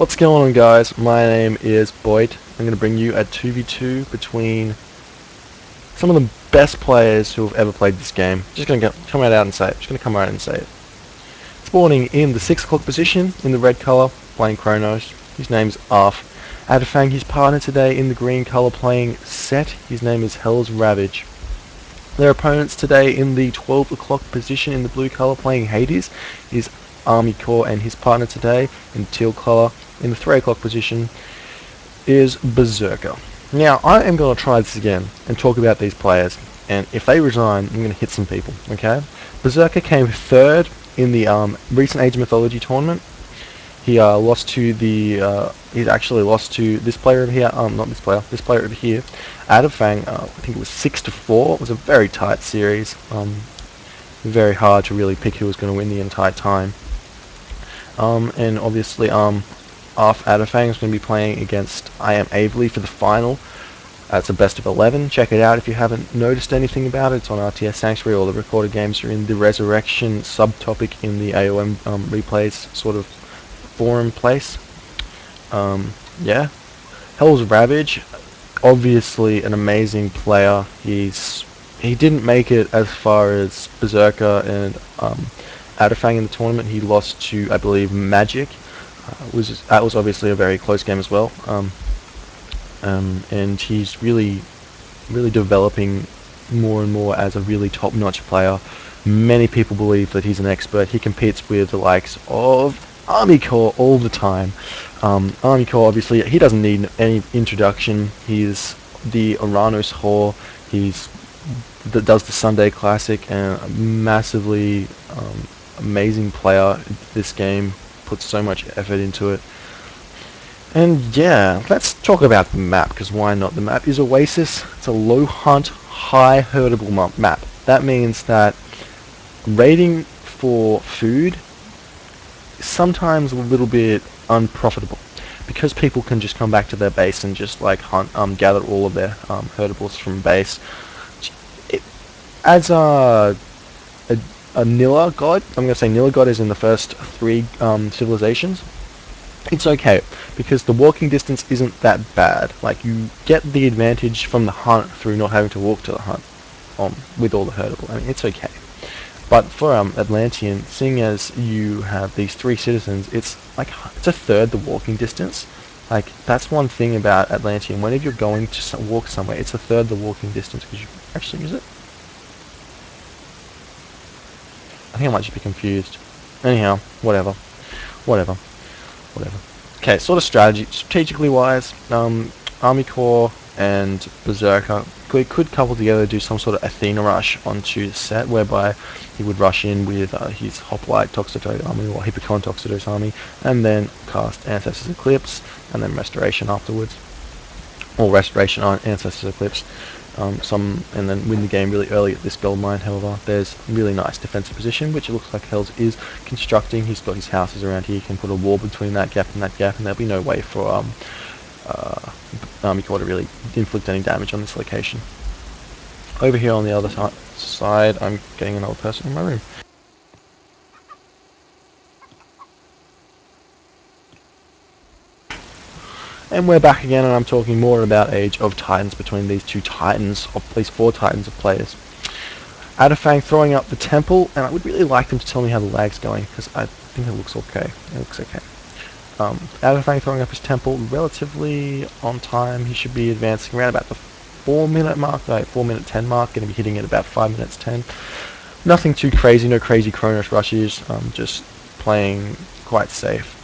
What's going on, guys? My name is BoIt. I'm going to bring you a 2v2 between some of the best players who have ever played this game. Just going to come right out and say it. Just going to come right and say it. Spawning in the 6 o'clock position in the red colour, playing Kronos. His name's Adhafang, his partner today in the green colour, playing Set. His name is HellsRavage. Their opponents today in the 12 o'clock position in the blue colour, playing Hades, is ArmyCore, and his partner today in teal colour in the 3 o'clock position is Berserker. Now, I am going to try this again and talk about these players, and if they resign, I'm going to hit some people, okay? Berserker came 3rd in the recent Age of Mythology tournament. He lost to the, he's actually lost to this player over here, not this player over here, Adhafang. I think it was 6-4. It was a very tight series. Very hard to really pick who was going to win the entire time. And obviously, Adhafang is going to be playing against I Am Averly for the final. It's a best of 11. Check it out if you haven't noticed anything about it. It's on rts-sanctuary. All the recorded games are in the Resurrection subtopic in the AOM replays sort of forum place. Yeah. HellsRavage, obviously an amazing player. He didn't make it as far as Berserker and Adhafang in the tournament. He lost to, I believe, Magic. That was obviously a very close game as well. And he's really developing more and more as a really top-notch player. Many people believe that he's an expert. He competes with the likes of ArmyCore all the time. ArmyCore, obviously, he doesn't need any introduction. He's the Uranus whore. That does the Sunday Classic, and a massively amazing player. This game puts so much effort into it. And yeah, let's talk about the map, because why not? The map is Oasis. It's a low hunt, high herdable map. That means that raiding for food is sometimes a little bit unprofitable, because people can just come back to their base and just like hunt, gather all of their herdables from base. As a Nilla god, I'm going to say Nilla god is in the first 3 civilizations. It's okay, because the walking distance isn't that bad. Like, you get the advantage from the hunt through not having to walk to the hunt with all the herdable. I mean, it's okay. But for Atlantean, seeing as you have these 3 citizens, it's a third the walking distance. Like, that's one thing about Atlantean. Whenever you're going to walk somewhere, it's a third the walking distance, because you actually use it. I think I might just be confused. Anyhow, whatever. Okay, sort of strategically wise, ArmyCore and Berserker could couple together, do some sort of Athena rush onto the Set, whereby he would rush in with his Hoplite Toxotoad army or Hippocon Toxotoad army, and then cast Ancestors Eclipse, and then Restoration afterwards, or Restoration on Ancestors Eclipse. And then win the game really early at this gold mine. However, there's a really nice defensive position, which it looks like Hells is constructing. He's got his houses around here. He can put a wall between that gap and there'll be no way for ArmyCore to really inflict any damage on this location. Over here on the other side, I'm getting another person in my room. And we're back again, and I'm talking more about Age of Titans between these 4 titans of players. Adhafang throwing up the temple, and I would really like them to tell me how the lag's going, because I think it looks okay. Adhafang throwing up his temple relatively on time. He should be advancing around about the 4-minute mark, 4-minute 10 mark, going to be hitting at about 5 minutes 10. Nothing too crazy, no crazy Kronos rushes, just playing quite safe.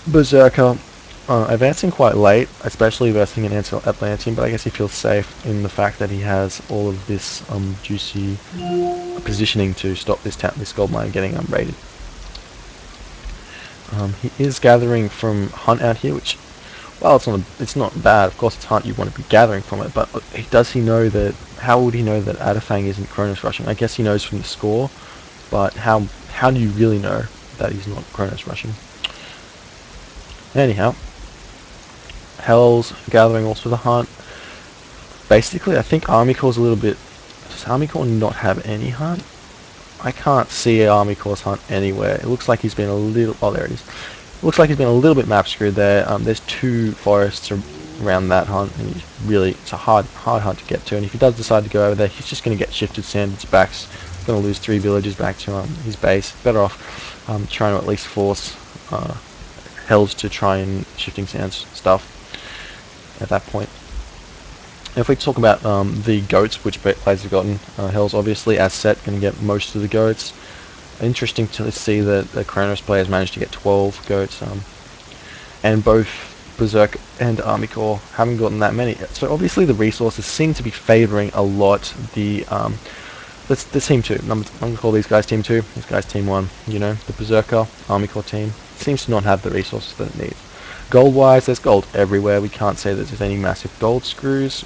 Berserker advancing quite late, especially versing an Atlantean, but I guess he feels safe in the fact that he has all of this juicy positioning to stop this gold mine getting raided. He is gathering from hunt out here, which, well, it's not bad. Of course, it's hunt, you want to be gathering from it, but does he know that? How would he know that Adhafang isn't Kronos rushing? I guess he knows from the score, but how do you really know that he's not Kronos rushing? Anyhow, Hells gathering also the hunt. Basically, I think ArmyCore's a little bit... Does ArmyCore not have any hunt? I can't see ArmyCore's hunt anywhere. It looks like he's been a little... Oh, there it is. Looks like he's been a little bit map screwed there. There's 2 forests around that hunt, and it's a hard hunt to get to. And if he does decide to go over there, he's just going to get shifted sandwich backs. He's going to lose 3 villages back to his base. Better off trying to at least force Hells to try and shifting sands stuff at that point. If we talk about the goats, which players have gotten, Hells obviously, as set, going to get most of the goats. Interesting to see that the Kronos players managed to get 12 goats, and both Berserker and ArmyCore haven't gotten that many yet. So obviously the resources seem to be favouring a lot the team 2. I'm going to call these guys team 2, these guys team 1. You know, the Berserker ArmyCore team seems to not have the resources that it needs. Gold wise, there's gold everywhere. We can't say that there's any massive gold screws.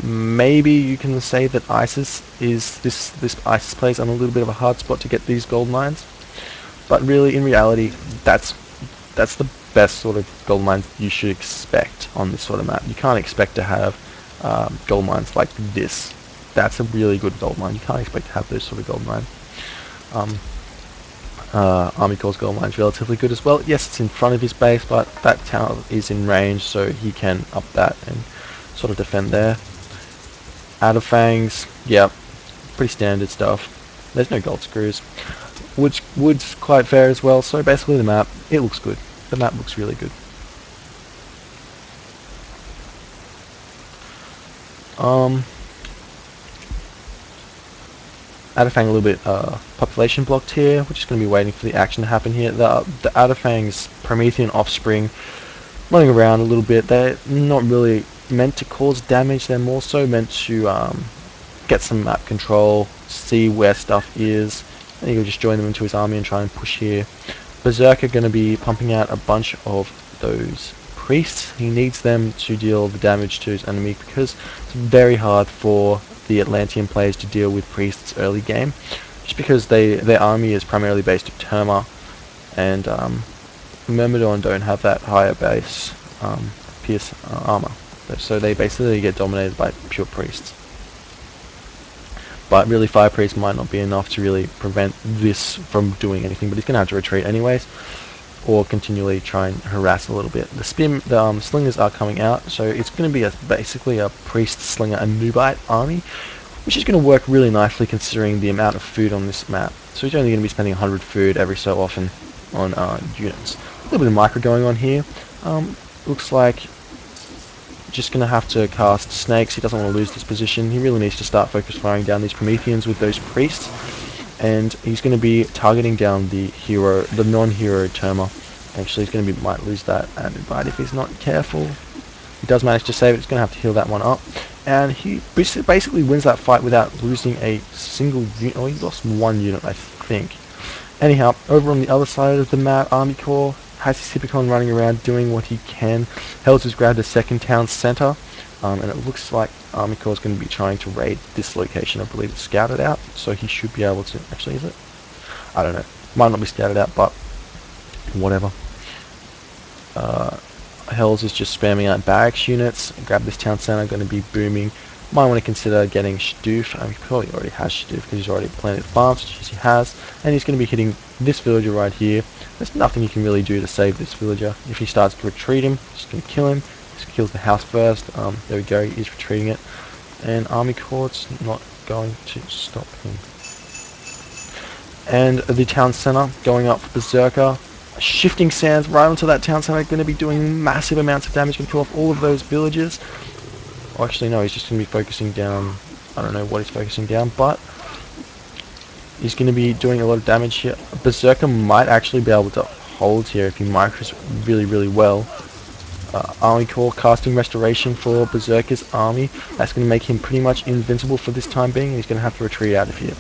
Maybe you can say that ISIS is this ISIS plays on a little bit of a hard spot to get these gold mines, but really in reality that's the best sort of gold mines you should expect on this sort of map. You can't expect to have gold mines like this. That's a really good gold mine. You can't expect to have those sort of gold mines. ArmyCore's gold mine is relatively good as well. Yes, it's in front of his base, but that tower is in range, so he can up that and sort of defend there. Adhafangs, yeah, pretty standard stuff. There's no gold screws. Wood's quite fair as well, so basically the map, it looks good. The map looks really good. Adhafang a little bit population blocked here. We're just going to be waiting for the action to happen here. The Adhafang's Promethean offspring running around a little bit. They're not really meant to cause damage. They're more so meant to get some map control, see where stuff is, and you can just join them into his army and try and push here. Berserker going to be pumping out a bunch of those priests. He needs them to deal the damage to his enemy because it's very hard for the Atlantean players to deal with priests early game, just because their army is primarily based on Terma, and Myrmidon don't have that higher base pierce armor, so they basically get dominated by pure priests. But really, Fire Priest might not be enough to really prevent this from doing anything, but he's going to have to retreat anyways, or continually try and harass a little bit. The slingers are coming out, so it's going to be basically a priest slinger and Nubite army, which is going to work really nicely considering the amount of food on this map. So he's only going to be spending 100 food every so often on units. A little bit of micro going on here. Looks like just going to have to cast snakes. He doesn't want to lose this position. He really needs to start focus firing down these Prometheans with those priests. And he's going to be targeting down the non-hero Terma. Actually, he's going to might lose that Nubite if he's not careful. He does manage to save it. He's going to have to heal that one up. And he basically wins that fight without losing a single unit. Oh, he lost 1 unit, I think. Anyhow, over on the other side of the map, ArmyCore has his Hippocon running around doing what he can. Hells has grabbed a second town center, and it looks like ArmyCore is going to be trying to raid this location. I believe it's scouted out, so he should be able to. Actually, is it? I don't know. Might not be scouted out, but whatever. Hells is just spamming out barracks units. Grab this town center, going to be booming. Might want to consider getting Shdoof. I mean, he probably already has Shdoof because he's already planted farms, which he has, and he's going to be hitting this villager right here. There's nothing you can really do to save this villager. If he starts to retreat him, just going to kill him. Just kills the house first. There we go, he is retreating it. And ArmyCore's not going to stop him. And the town center going up for Berserker. Shifting sands right onto that town center, going to be doing massive amounts of damage, going to kill off all of those villages. Or actually no, he's just going to be focusing down, I don't know what he's focusing down, but he's going to be doing a lot of damage here. Berserker might actually be able to hold here if he micros really, really well. ArmyCore casting Restoration for Berserker's army. That's going to make him pretty much invincible for this time being, and he's going to have to retreat out of here.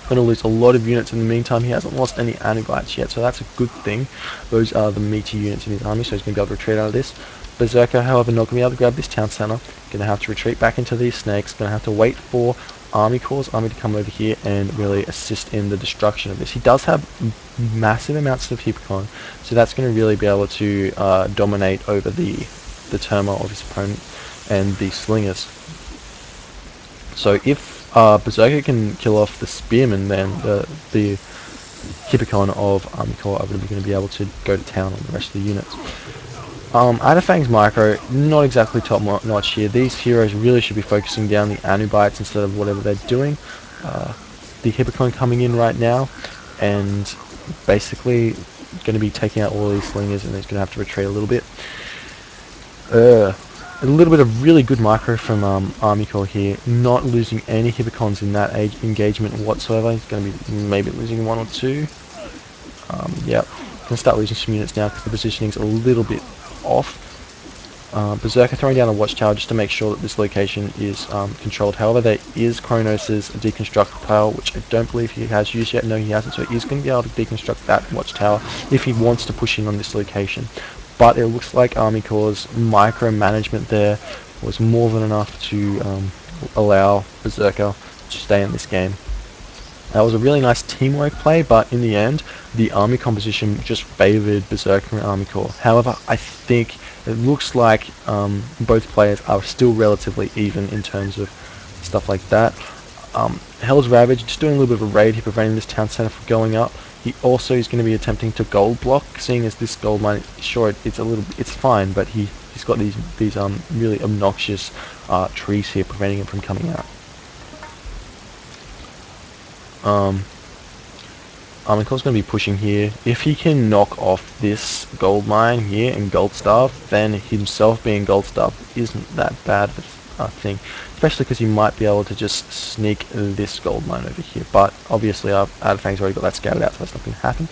Going to lose a lot of units in the meantime. He hasn't lost any Anubites yet, so that's a good thing. Those are the meaty units in his army, so he's going to be able to retreat out of this. Berserker, however, not going to be able to grab this town center. Going to have to retreat back into these snakes. Going to have to wait for ArmyCore's army to come over here and really assist in the destruction of this. He does have massive amounts of Hippocon, so that's going to really be able to dominate over the Terma of his opponent and the slingers. So if Berserker can kill off the spearmen, then the Hippocon of ArmyCore are going to be able to go to town on the rest of the units. Adhafang's micro, not exactly top notch here. These heroes really should be focusing down the Anubites instead of whatever they're doing. The Hippocon coming in right now, and basically going to be taking out all of these slingers, and he's going to have to retreat a little bit. A little bit of really good micro from ArmyCore here, not losing any Hippocons in that engagement whatsoever. He's going to be maybe losing one or two. Yep, going to start losing some units now because the positioning's a little bit off. Berserker throwing down a watchtower just to make sure that this location is controlled. However, there is Kronos' deconstruct power, which I don't believe he has used yet. No, he hasn't, so he's going to be able to deconstruct that watchtower if he wants to push in on this location. But it looks like ArmyCore's micromanagement there was more than enough to allow Berserker to stay in this game. That was a really nice teamwork play, but in the end, the army composition just favoured Berserker and ArmyCore. However, I think it looks like both players are still relatively even in terms of stuff like that. HellsRavage just doing a little bit of a raid here, preventing this town center from going up. He also is going to be attempting to gold block, seeing as this gold mine, sure, it's fine, but he's got these really obnoxious trees here preventing him from coming out. ArmyCore's going to be pushing here. If he can knock off this gold mine here and gold starve, then himself being gold starved isn't that bad of a thing. Especially because he might be able to just sneak this gold mine over here. But obviously Adhafang's already got that scouted out, so that's not going to happen.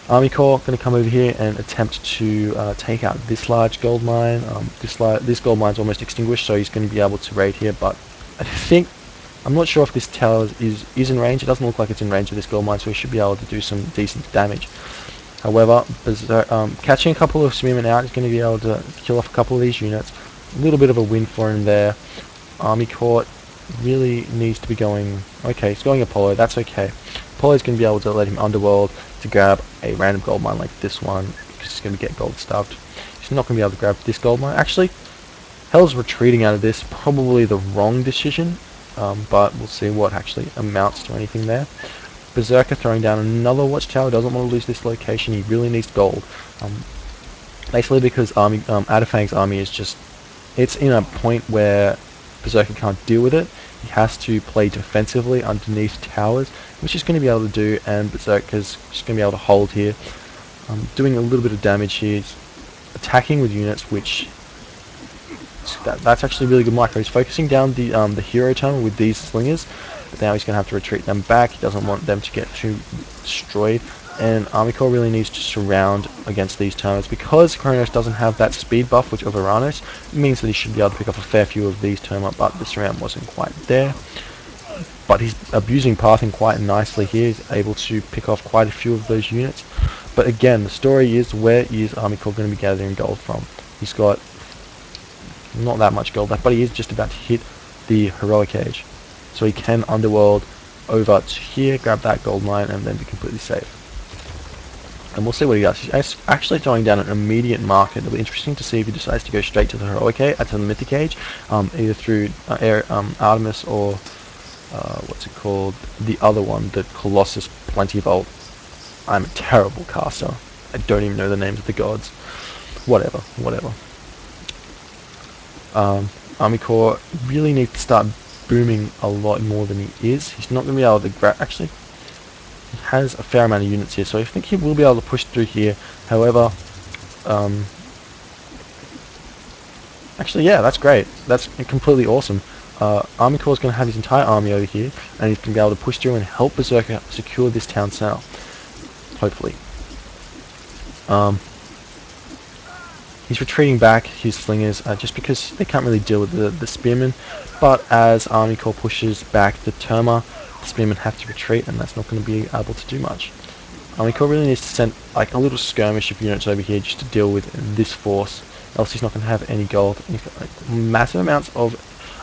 ArmyCore going to come over here and attempt to take out this large gold mine. This gold mine's almost extinguished, so he's going to be able to raid here. But I'm not sure if this tower is in range. It doesn't look like it's in range of this gold mine, so he should be able to do some decent damage. However, catching a couple of spearmen out is going to be able to kill off a couple of these units. A little bit of a win for him there. ArmyCore really needs to be going... Okay, he's going Apollo, that's okay. Apollo's going to be able to let him underworld to grab a random gold mine like this one, because he's going to get gold starved. He's not going to be able to grab this gold mine. Actually, Hell's retreating out of this, probably the wrong decision, but we'll see what actually amounts to anything there. Berserker throwing down another watchtower, doesn't want to lose this location, he really needs gold. Basically because Adhafang's army is just... It's in a point where Berserker can't deal with it. He has to play defensively underneath towers, which he's going to be able to do, and Berserker's just going to be able to hold here. Doing a little bit of damage here. He's attacking with units, which... That's actually really good micro. He's focusing down the hero tunnel with these slingers, but now he's going to have to retreat them back. He doesn't want them to get too destroyed. And ArmyCore really needs to surround against these terminals. Because Kronos doesn't have that speed buff, which of Uranus, it means that he should be able to pick off a fair few of these terminals, but the surround wasn't quite there. But he's abusing pathing quite nicely here. He's able to pick off quite a few of those units. But again, the story is, where is ArmyCore going to be gathering gold from? He's got not that much gold left, but he is just about to hit the heroic age. So he can underworld over to here, grab that gold mine, and then be completely safe. And we'll see what he does. He's actually throwing down an immediate marker. It'll be interesting to see if he decides to go straight to the heroic age, to the mythic age, either through Artemis or what's it called, the other one, the Colossus Plentyvault. I'm a terrible caster. I don't even know the names of the gods. Whatever. ArmyCore really needs to start booming a lot more than he is. He's not going to be able to grab... Actually, he has a fair amount of units here, so I think he will be able to push through here. However, actually, yeah, that's great. That's completely awesome. ArmyCore is going to have his entire army over here, and he's going to be able to push through and help Berserker secure this town center. Hopefully. He's retreating back his slingers just because they can't really deal with the spearmen. But as ArmyCore pushes back the Terma, the spearmen have to retreat, and that's not going to be able to do much. ArmyCore really needs to send like a little skirmish of units over here just to deal with this force, else he's not going to have any gold. And he's got like massive amounts of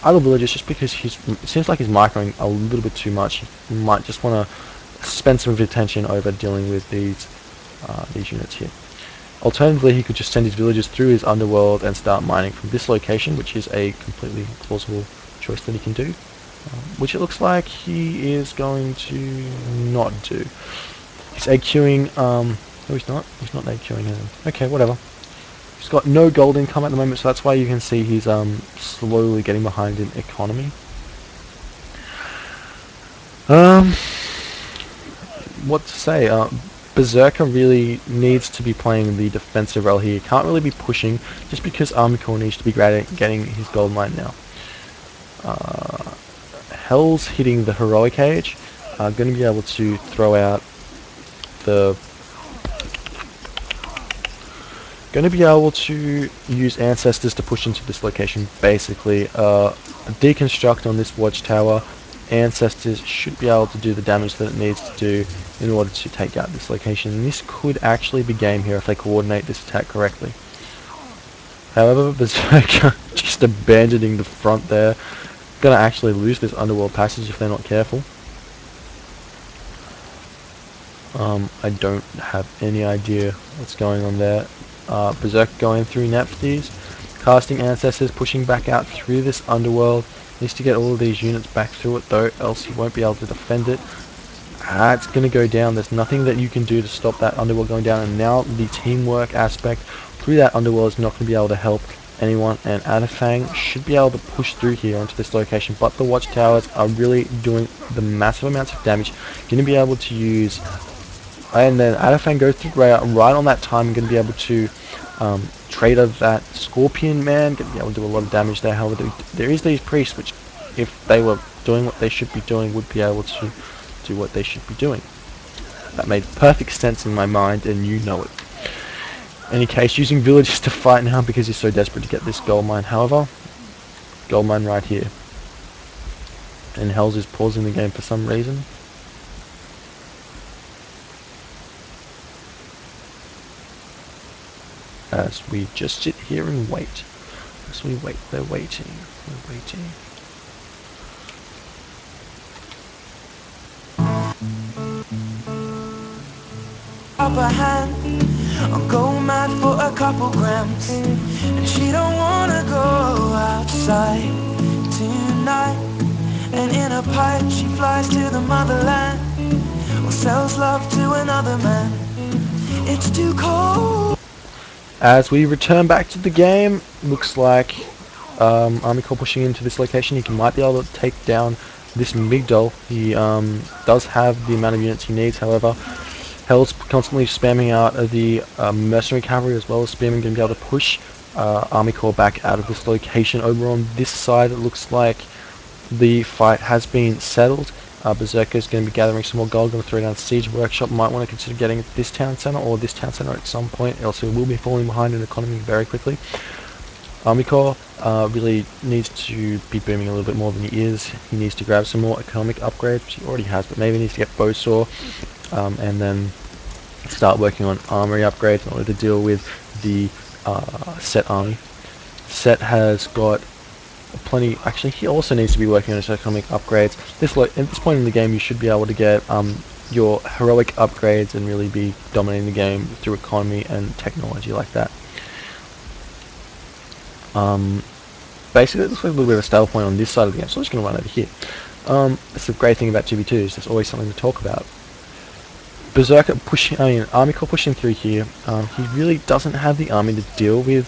idle villagers just because it seems like he's microing a little bit too much. He might just want to spend some of his attention over dealing with these units here. Alternatively, he could just send his villagers through his underworld and start mining from this location, which is a completely plausible choice that he can do, which it looks like he is going to not do. He's AQing, no he's not AQing him. Okay, whatever. He's got no gold income at the moment, so that's why you can see he's slowly getting behind in economy. What to say? Berserker really needs to be playing the defensive role here. Can't really be pushing just because ArmyCore needs to be getting his gold mine now. Hell's hitting the heroic age. Going to be able to throw out the. Going to be able to use ancestors to push into this location. Basically, deconstruct on this watchtower. Ancestors should be able to do the damage that it needs to do in order to take out this location. And this could actually be game here if they coordinate this attack correctly. However, Berserker just abandoning the front there. Gonna actually lose this underworld passage if they're not careful. I don't have any idea what's going on there. Berserker going through Nephthys, casting ancestors, pushing back out through this underworld. Needs to get all of these units back through it though, else he won't be able to defend it. It's going to go down. There's nothing that you can do to stop that underworld going down, and now the teamwork aspect through that underworld is not going to be able to help anyone, and Adhafang should be able to push through here onto this location, but the watchtowers are really doing the massive amounts of damage. Going to be able to use, and then Adhafang goes through right on that time, and going to be able to trade of that Scorpion Man, going to be able to do a lot of damage there. However, there is these priests which, if they were doing what they should be doing, would be able to do what they should be doing. That made perfect sense in my mind, and you know it. In any case, using villagers to fight now because he's so desperate to get this gold mine. However, gold mine right here. And Hells is pausing the game for some reason. As we just sit here and wait. As we wait, we're waiting. We're waiting. Upper hand, I'll go mad for a couple grams, and she don't wanna go outside tonight. And in a pipe she flies to the motherland, or sells love to another man. It's too cold. As we return back to the game, looks like ArmyCore pushing into this location. He might be able to take down this Migdol. He does have the amount of units he needs, however. Hell's constantly spamming out of the mercenary cavalry as well as spamming, going to be able to push ArmyCore back out of this location. Over on this side, it looks like the fight has been settled. Berserker is going to be gathering some more gold, going to throw down Siege Workshop. Might want to consider getting this town center or this town center at some point, else it will be falling behind in economy very quickly. ArmyCore really needs to be booming a little bit more than he is. He needs to grab some more economic upgrades, which he already has, but maybe needs to get bow saw, and then start working on armory upgrades in order to deal with the Set army. Set has got plenty. Actually, he also needs to be working on his economic upgrades. At this point in the game, you should be able to get your heroic upgrades and really be dominating the game through economy and technology like that. Basically, it looks like a little bit of a stale point on this side of the game, so I'm just going to run over here. That's the great thing about 2v2s. There's always something to talk about. Berserker pushing, ArmyCore pushing through here. He really doesn't have the army to deal with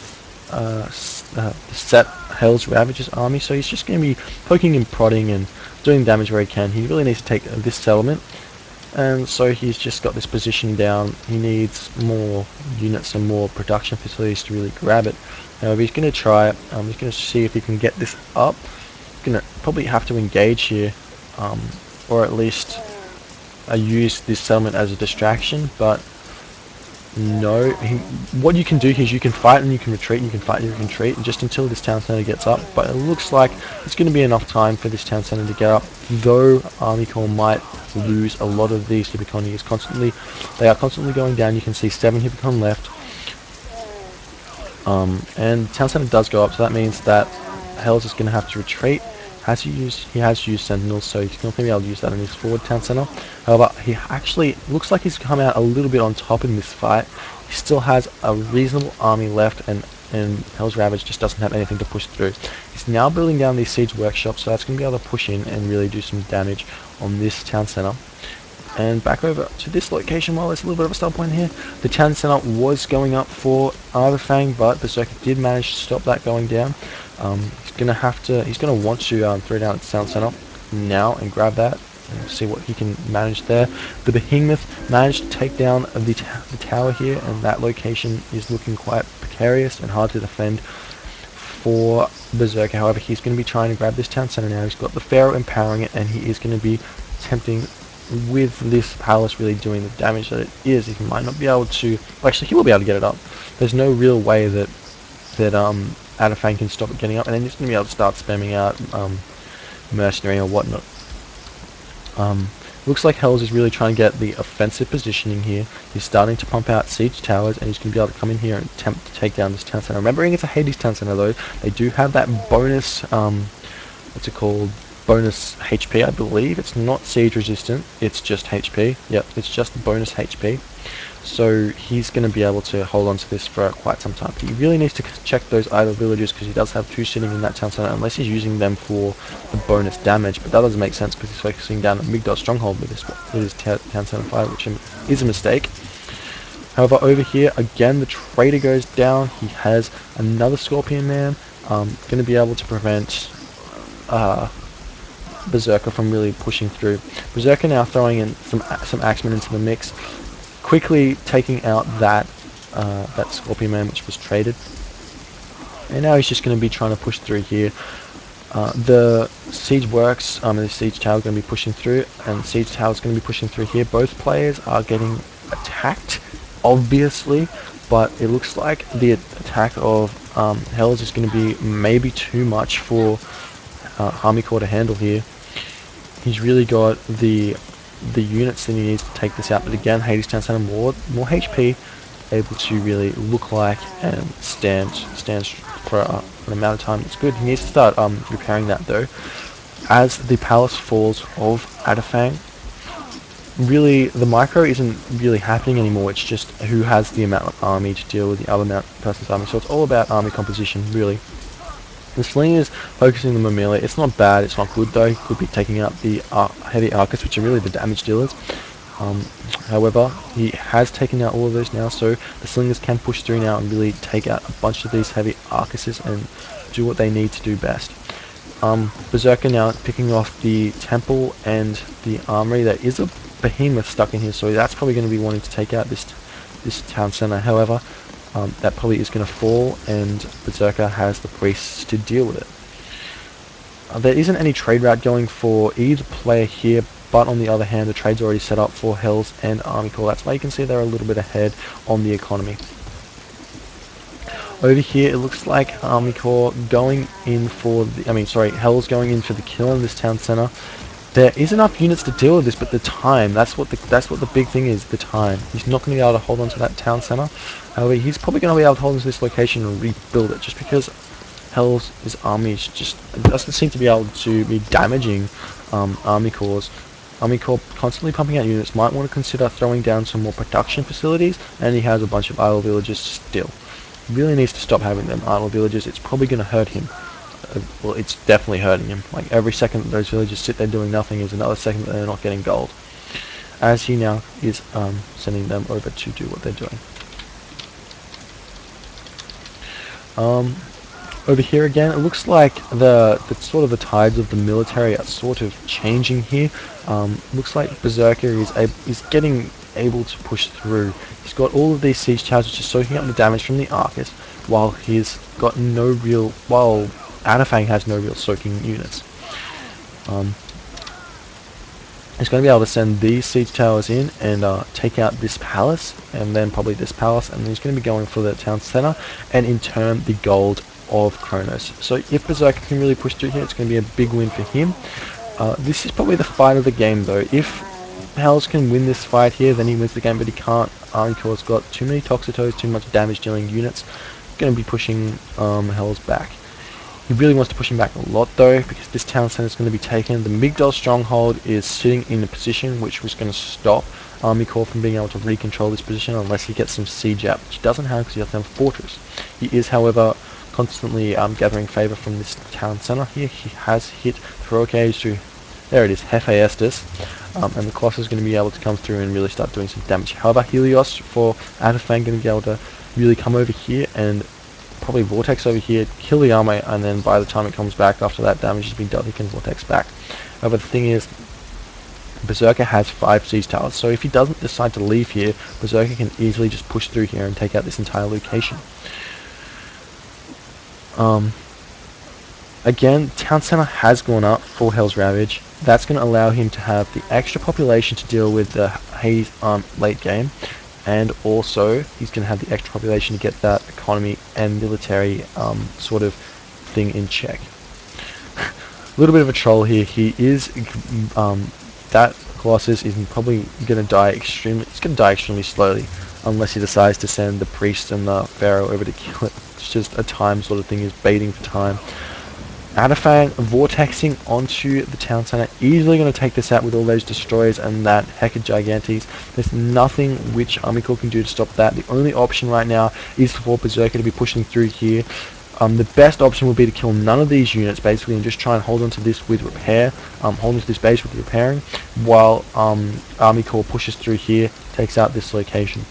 Set HellsRavage's army, so he's just going to be poking and prodding and doing damage where he can. He really needs to take this settlement, and so he's just got this position down. He needs more units and more production facilities to really grab it. However, he's going to try it. He's going to see if he can get this up. He's going to probably have to engage here, or at least use this settlement as a distraction, but no. What you can do here is you can fight and you can retreat, and you can fight and you can retreat, just until this town center gets up. But it looks like it's going to be enough time for this town center to get up, though ArmyCore might lose a lot of these Hippicon. They are constantly going down. You can see 7 Hippicon left, and town center does go up, so that means that Hells is going to have to retreat. He has used Sentinels, so he's not going to be able to use that in his forward town center. However, he actually looks like he's come out a little bit on top in this fight. He still has a reasonable army left, and HellsRavage just doesn't have anything to push through. He's now building down these siege workshops, so that's going to be able to push in and really do some damage on this town center. and back over to this location. While there's a little bit of a stop point here, the town center was going up for Adhafang, but Berserker did manage to stop that going down. He's gonna want to throw down its town center now and grab that and see what he can manage there. The behemoth managed to take down the tower here, and that location is looking quite precarious and hard to defend for Berserker. However, he's going to be trying to grab this town center now. He's got the Pharaoh empowering it, and he is going to be attempting, with this palace really doing the damage that it is. He might not be able to, well, actually he will be able to get it up. There's no real way that Adhafang can stop it getting up, and then he's going to be able to start spamming out mercenary or whatnot. Looks like Hells is really trying to get the offensive positioning here. He's starting to pump out siege towers, and he's going to be able to come in here and attempt to take down this town center. Remembering it's a Hades town center though, they do have that bonus, what's it called? Bonus HP, I believe. It's not siege resistant, it's just HP. Yep, it's just bonus HP. So he's going to be able to hold on to this for quite some time. He really needs to check those idle villagers, because he does have 2 sitting in that town center, unless he's using them for the bonus damage. But that doesn't make sense, because he's focusing down at Migdal's stronghold with his town center fire, which is a mistake. However, over here again, the trader goes down. He has another Scorpion Man, going to be able to prevent Berserker from really pushing through. Berserker now throwing in some Axemen into the mix, quickly taking out that Scorpion Man which was traded, and now he's just going to be trying to push through here. The siege works, and the siege tower is going to be pushing through, and the siege tower is going to be pushing through here. Both players are getting attacked, obviously, but it looks like the attack of Hells is going to be maybe too much for ArmyCore to handle here. He's really got the units that he needs to take this out, but again, Hades Town Center more HP, able to really look like and stand for an amount of time that's good. He needs to start repairing that though. As the palace falls of Adhafang, really the micro isn't really happening anymore. It's just who has the amount of army to deal with the other person's army. So it's all about army composition really. The Sling is focusing them on melee. It's not bad, it's not good though. He could be taking out the heavy archers, which are really the damage dealers. However, he has taken out all of those now, so the Slingers can push through now and really take out a bunch of these heavy arcuses and do what they need to do best. Berserker now picking off the temple and the armory. There is a behemoth stuck in here, so that's probably going to be wanting to take out this town center. However, that probably is going to fall, and Berserker has the priests to deal with it. There isn't any trade route going for either player here, but on the other hand, the trade's already set up for Hells and ArmyCore. That's why you can see they're a little bit ahead on the economy. Over here, it looks like ArmyCore going in for the, Hells going in for the kill in this town center. There is enough units to deal with this, but the time, that's what the big thing is, the time. He's not going to be able to hold on to that town center. However, he's probably going to be able to hold on to this location and rebuild it, just because his army just doesn't seem to be able to be damaging ArmyCore's. ArmyCore constantly pumping out units, might want to consider throwing down some more production facilities, and he has a bunch of idle villages still. He really needs to stop having them idle villages. It's probably going to hurt him. Well, it's definitely hurting him. Like, every second that those villagers sit there doing nothing is another second that they're not getting gold. As he now is sending them over to do what they're doing. Over here again, it looks like the sort of the tides of the military are sort of changing here. Looks like Berserker is getting able to push through. He's got all of these siege towers which are soaking up the damage from the Arcus, while he's got while Adhafang has no real soaking units. He's going to be able to send these siege towers in and take out this palace, and then probably this palace, and then he's going to be going for the town center, and in turn the gold of Kronos. So if Berserker can really push through here, it's going to be a big win for him. This is probably the fight of the game though. If Hells can win this fight here, then he wins the game, but he can't. ArmyCore's got too many Toxotos, too much damage dealing units. Going to be pushing Hells back. He really wants to push him back a lot though, because this town center is going to be taken. The Migdal stronghold is sitting in a position which was going to stop ArmyCore from being able to recontrol this position unless he gets some siege out, which he doesn't have because he doesn't have a fortress. He is, however, constantly gathering favor from this town center here. He has hit throw cage to There it is, Hephaestus. And the Colossus is going to be able to come through and really start doing some damage. However, Helios for Adhafang going to be able to really come over here and probably Vortex over here, kill the army, and then by the time it comes back after that damage has been dealt, he can Vortex back. However, the thing is, Berserker has 5 siege towers, so if he doesn't decide to leave here, Berserker can easily just push through here and take out this entire location. Again, Town Center has gone up for HellsRavage. That's going to allow him to have the extra population to deal with the Hades late game, and also he's going to have the extra population to get that economy and military sort of thing in check. A little bit of a troll here. He is that Colossus is probably going to die extremely. It's going to die extremely slowly unless he decides to send the priest and the pharaoh over to kill it. It's just a time sort of thing. He's baiting for time. Adhafang vortexing onto the town center, easily going to take this out with all those destroyers and that Hecka Gigantes. There's nothing which ArmyCore can do to stop that. The only option right now is for Berserker to be pushing through here. The best option would be to kill none of these units basically and just try and hold on to this with repair, hold on to this base with repairing, while ArmyCore pushes through here, takes out this location.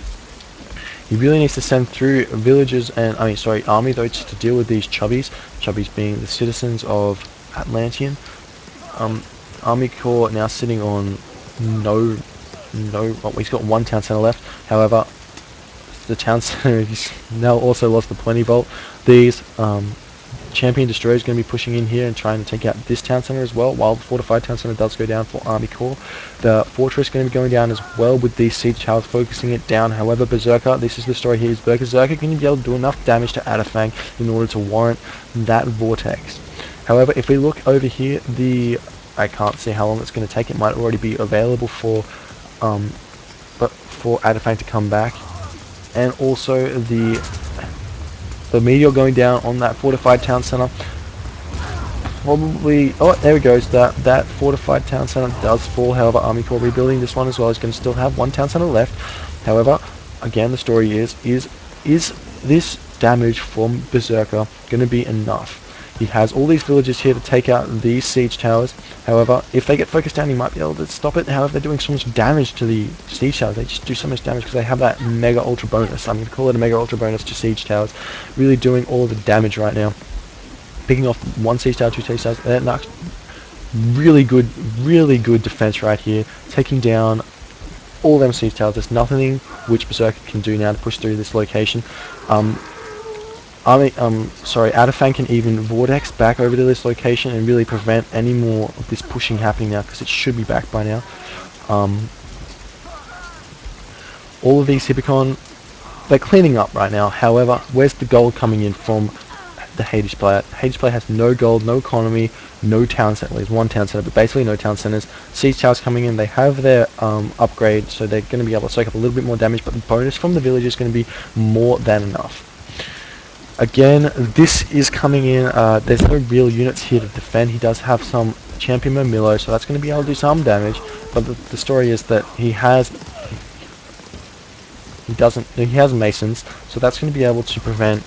He really needs to send through villagers and, army though, to deal with these chubbies. Chubbies being the citizens of Atlantean. ArmyCore now sitting on he's got 1 town center left. However, the town center, he's now also lost the plenty vault. These champion destroyers going to be pushing in here and trying to take out this town center as well, while the fortified town center does go down for ArmyCore. The fortress going to be going down as well with these siege towers focusing it down. However, Berserker, this is the story here, is Berserker going to be able to do enough damage to Adhafang in order to warrant that vortex. However, if we look over here, I can't see how long it's going to take. It might already be available for Adhafang to come back, and also the meteor going down on that fortified town center. Probably, oh, there it goes. That fortified town center does fall. However, ArmyCore rebuilding this one as well is going to still have 1 town center left. However, again, the story is this damage from Berserker going to be enough? He has all these villagers here to take out these siege towers. However, if they get focused down, he might be able to stop it. However, they're doing so much damage to the siege towers. They just do so much damage because they have that mega ultra bonus. I'm going to call it a mega ultra bonus to siege towers. Really doing all the damage right now. Picking off 1 siege tower, 2 siege towers. Really good defense right here. Taking down all them siege towers. There's nothing which Berserker can do now to push through this location. Adhafang can even vortex back over to this location and really prevent any more of this pushing happening now, because it should be back by now. All of these Hippicon, they're cleaning up right now. However, where's the gold coming in from the Hades player? Hades player has no gold, no economy, no town center. There's 1 town center, but basically no town centers. Siege towers coming in, they have their upgrade, so they're going to be able to soak up a little bit more damage, but the bonus from the village is going to be more than enough. Again, this is coming in, there's no real units here to defend. He does have some champion Mermillo, so that's going to be able to do some damage, but the story is that he has masons, so that's going to be able to prevent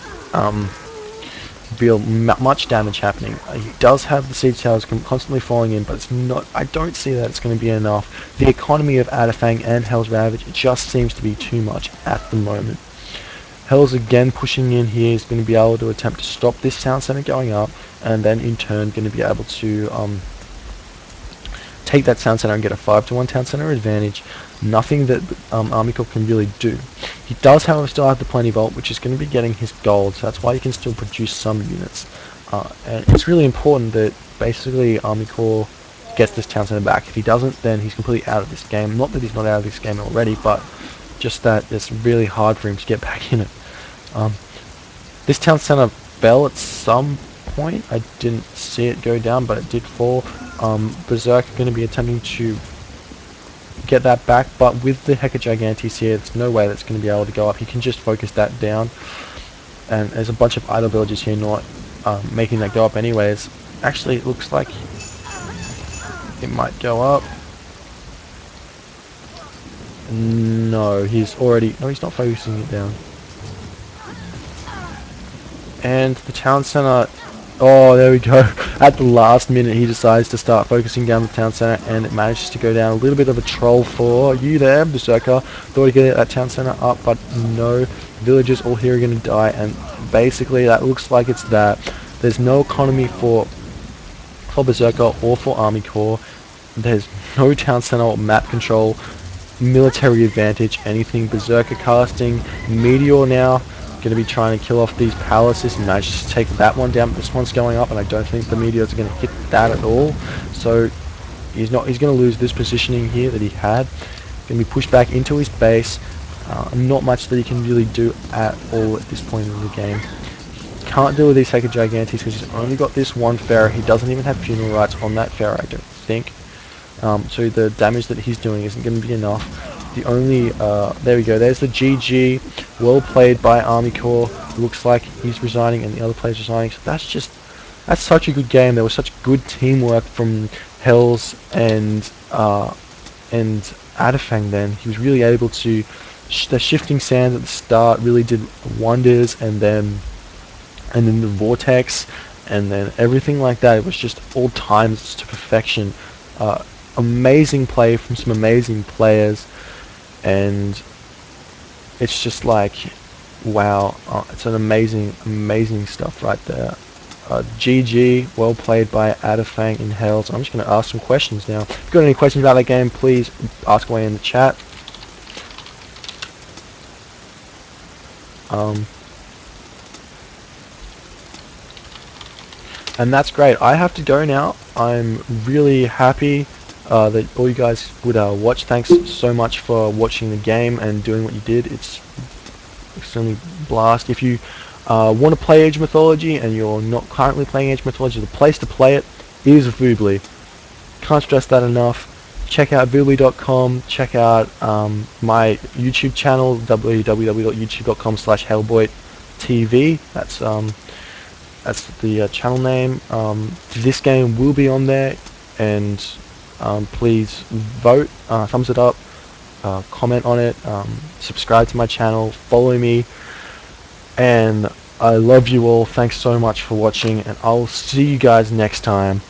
much damage happening. He does have the siege towers constantly falling in, but it's not. I don't see that it's going to be enough. The economy of Adhafang and HellsRavage just seems to be too much at the moment. Hell's again pushing in here. Is going to be able to attempt to stop this town center going up, and then in turn going to be able to take that town center and get a 5-to-1 town center advantage. Nothing that ArmyCore can really do. He does, however, still have the plenty vault, which is going to be getting his gold, so that's why he can still produce some units. And it's really important that basically ArmyCore gets this town center back. If he doesn't, then he's completely out of this game. Not that he's not out of this game already, but just that it's really hard for him to get back in it. This town center fell at some point. I didn't see it go down, but it did fall. Berserker going to be attempting to get that back, but with the Hecka Gigantes here, there's no way that's going to be able to go up. He can just focus that down, and there's a bunch of idle villagers here not making that go up anyways. Actually, it looks like it might go up. No, he's not focusing it down. And the town center Oh, there we go. At the last minute, he decides to start focusing down the town center, and it manages to go down. A little bit of a troll for you there, Berserker. Thought he'd get that town center up, but no. Villagers all here are going to die, and basically that looks like it's that. There's no economy for Berserker or for ArmyCore. There's no town center or map control, military advantage, anything. Berserker casting, Meteor now. Going to be trying to kill off these palaces and manage to take that one down. This one's going up, and I don't think the meteors are going to hit that at all. So he's going to lose this positioning here that he had. Going to be pushed back into his base. Not much that he can really do at all at this point in the game. Can't deal with these Sacred Gigantes because he's only got this one Pharaoh. He doesn't even have funeral rites on that Pharaoh, I don't think. So the damage that he's doing isn't going to be enough. The only, there we go, there's the GG, well played by ArmyCore. Looks like he's resigning and the other player's resigning, so that's such a good game. There was such good teamwork from Hells and Adhafang then. He was really able to, the shifting sands at the start really did wonders, and then the vortex, and then everything like that. It was just all timed to perfection. Amazing play from some amazing players. And it's just like, wow, it's an amazing stuff right there. GG, well played by Adhafang in Hells. I'm just going to ask some questions now. If you've got any questions about that game, please ask away in the chat. And that's great. I have to go now. I'm really happy that all you guys would watch. Thanks so much for watching the game and doing what you did. It's extremely blast. If you want to play Age of Mythology and you're not currently playing Age of Mythology, the place to play it is Voobly. Can't stress that enough. Check out voobly.com. Check out my YouTube channel, www.youtube.com/hellboytv. That's the channel name. This game will be on there, and please vote, thumbs it up, comment on it, subscribe to my channel, follow me, and I love you all. Thanks so much for watching, and I'll see you guys next time.